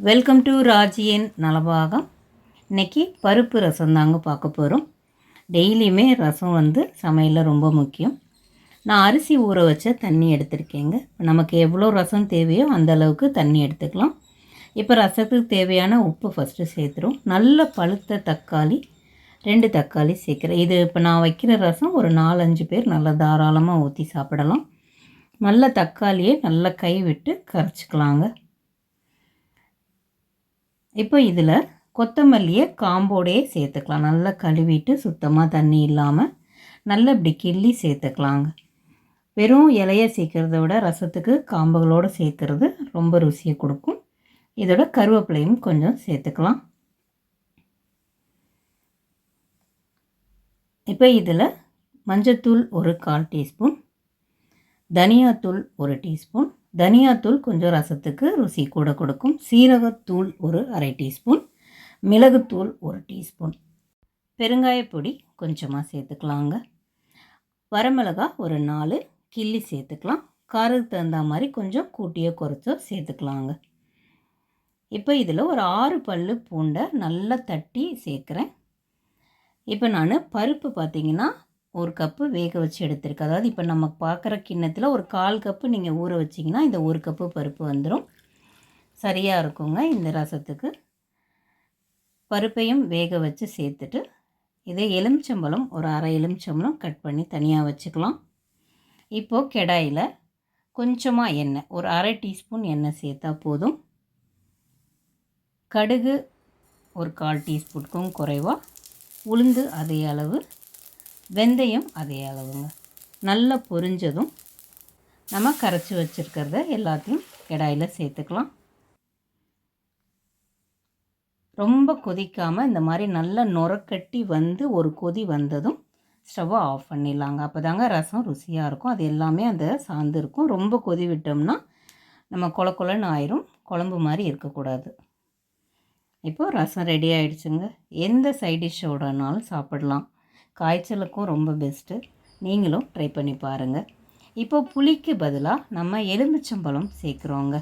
Welcome to ராஜியின் Nalabagam. இன்றைக்கி பருப்பு ரசம் தாங்க பார்க்க போகிறோம். டெய்லியுமே ரசம் சமையலில் ரொம்ப முக்கியம். நான் அரிசி ஊற வச்ச தண்ணி எடுத்திருக்கேங்க. நமக்கு எவ்வளோ ரசம் தேவையோ அந்த அளவுக்கு தண்ணி எடுத்துக்கலாம். இப்போ ரசத்துக்கு தேவையான உப்பு ஃபஸ்ட்டு சேர்த்துரும். நல்ல பழுத்த தக்காளி 2 தக்காளி சேர்க்குறேன். இது இப்போ நான் வைக்கிற ரசம் ஒரு 4-5 பேர் நல்லா தாராளமாக ஊற்றி சாப்பிடலாம். நல்ல தக்காளியை நல்லா கை விட்டு கரைச்சிக்கலாங்க. இப்போ இதில் கொத்தமல்லியை காம்போடையே சேர்த்துக்கலாம். நல்லா கழுவிட்டு சுத்தமாக தண்ணி இல்லாமல் நல்லா இப்படி கிள்ளி சேர்த்துக்கலாங்க. வெறும் இலையை சேர்க்குறத விட ரசத்துக்கு காம்புகளோடு சேர்க்குறது ரொம்ப ருசியை கொடுக்கும். இதோட கருவேப்பிலையும் கொஞ்சம் சேர்த்துக்கலாம். இப்போ இதில் மஞ்சத்தூள் ஒரு 1/4 டீஸ்பூன், தனியாத்தூள் 1 டீஸ்பூன். தனியாத்தூள் கொஞ்சம் ரசத்துக்கு ருசி கூட கொடுக்கும். சீரகத்தூள் ஒரு 1/2 டீஸ்பூன், மிளகுத்தூள் 1 டீஸ்பூன், பெருங்காயப்பொடி கொஞ்சமாக சேர்த்துக்கலாங்க. வரமிளகா ஒரு 4 கிள்ளி சேர்த்துக்கலாம். காரத்துக்கு தகுந்த மாதிரி கொஞ்சம் கூட்டியோ குறைச்சோ சேர்த்துக்கலாங்க. இப்போ இதில் ஒரு 6 பல்லு பூண்டை நல்லா தட்டி சேர்க்குறேன். இப்போ நான் பருப்பு பார்த்திங்கன்னா 1 கப்பு வேக வச்சு எடுத்துருக்கேன். அதாவது இப்போ நம்ம பார்க்குற கிண்ணத்தில் ஒரு 1/4 கப்பு நீங்கள் ஊற வச்சிங்கன்னா இந்த 1 கப்பு பருப்பு வந்துடும். சரியாக இருக்குங்க இந்த ரசத்துக்கு. பருப்பையும் வேக வச்சு சேர்த்துட்டு இதே எலுமிச்சம்பழம் ஒரு 1/2 எலுமிச்சம்பழம் கட் பண்ணி தனியாக வச்சுக்கலாம். இப்போது கடாயில் கொஞ்சமாக எண்ணெய் ஒரு 1/2 டீஸ்பூன் எண்ணெய் சேர்த்தா போதும். கடுகு ஒரு 1/4 டீஸ்பூனுக்கும் குறைவாக, உளுந்து அதே அளவு, வெந்தயம் அதே அளவுங்க. நல்லா பொரிஞ்சதும் நம்ம கரைச்சி வச்சுருக்கிறத எல்லாத்தையும் கடாயில் சேர்த்துக்கலாம். ரொம்ப கொதிக்காமல் இந்த மாதிரி நல்லா நுரக்கட்டி ஒரு கொதி வந்ததும் ஸ்டவ்வை ஆஃப் பண்ணிடலாங்க. அப்போ தாங்க ரசம் ருசியாக இருக்கும். அது எல்லாமே அந்த சார்ந்து இருக்கும். ரொம்ப கொதி விட்டோம்னா நம்ம கொலன்னு ஆயிரும். குழம்பு மாதிரி இருக்கக்கூடாது. இப்போது ரசம் ரெடி ஆகிடுச்சுங்க. எந்த சைட் டிஷ்ஷோடனாலும் சாப்பிடலாம். காய்ச்சலுக்கும் ரொம்ப பெஸ்ட்டு. நீங்களும் ட்ரை பண்ணி பாருங்கள். இப்போது புளிக்கு பதிலாக நம்ம எலுமிச்சம்பழம் சேர்க்குறோங்க.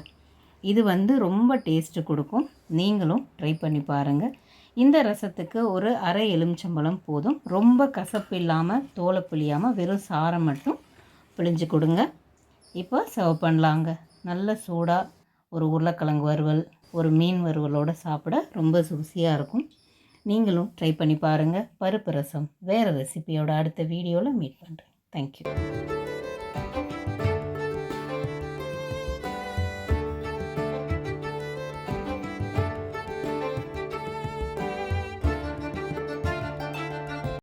இது ரொம்ப டேஸ்ட்டு கொடுக்கும். நீங்களும் ட்ரை பண்ணி பாருங்கள். இந்த ரசத்துக்கு ஒரு 1/2 எலுமிச்சம்பழம் போதும். ரொம்ப கசப்பு இல்லாமல் தோலை பிழியாமல் வெறும் சாரம் மட்டும் பிழிஞ்சு கொடுங்க. இப்போ சர்வ் பண்ணலாங்க. நல்ல சூடாக ஒரு உருளைக்கிழங்கு வறுவல், ஒரு மீன் வறுவலோடு சாப்பிட ரொம்ப ருசியாக இருக்கும். நீங்களும் ட்ரை பண்ணி பாருங்கள். பருப்பு ரசம் வேறு ரெசிபியோட அடுத்த வீடியோவில் மீட் பண்ணுறேன். தேங்க்யூ.